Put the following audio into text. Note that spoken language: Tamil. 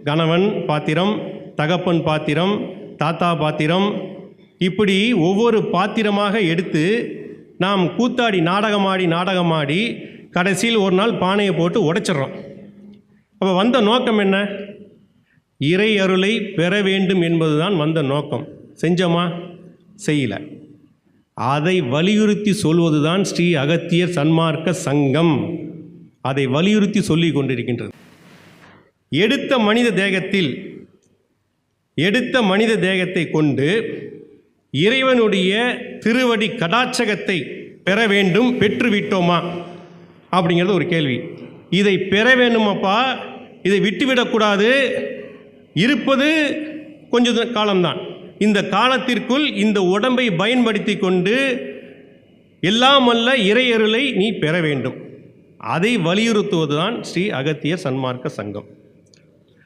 கணவன் பாத்திரம், தகப்பன் பாத்திரம், தாத்தா பாத்திரம், இப்படி ஒவ்வொரு பாத்திரமாக எடுத்து நாம் கூத்தாடி நாடகமாடி கடைசியில் ஒரு நாள் பானையை போட்டு உடைச்சிட்றோம். அப்போ வந்த நோக்கம் என்ன? இறை அருளை பெற வேண்டும் என்பதுதான் வந்த நோக்கம். செஞ்சோமா? செய்யலை. அதை வலியுறுத்தி சொல்வது தான் ஸ்ரீ அகத்தியர் சன்மார்க்க சங்கம். அதை வலியுறுத்தி சொல்லி கொண்டிருக்கின்றது. எடுத்த மனித தேகத்தை கொண்டு இறைவனுடைய திருவடி கடாட்சகத்தை பெற வேண்டும். பெற்றுவிட்டோமா அப்படிங்கிறது ஒரு கேள்வி. இதை பெற வேண்டுமப்பா, இதை விட்டுவிடக்கூடாது. இருப்பது கொஞ்சம் காலம்தான். இந்த காலத்திற்குள் இந்த உடம்பை பயன்படுத்தி கொண்டு எல்லாமல்ல இறையருளை நீ பெற வேண்டும். அதை வலியுறுத்துவதுதான் ஸ்ரீ அகத்தியர் சன்மார்க்க சங்கம்.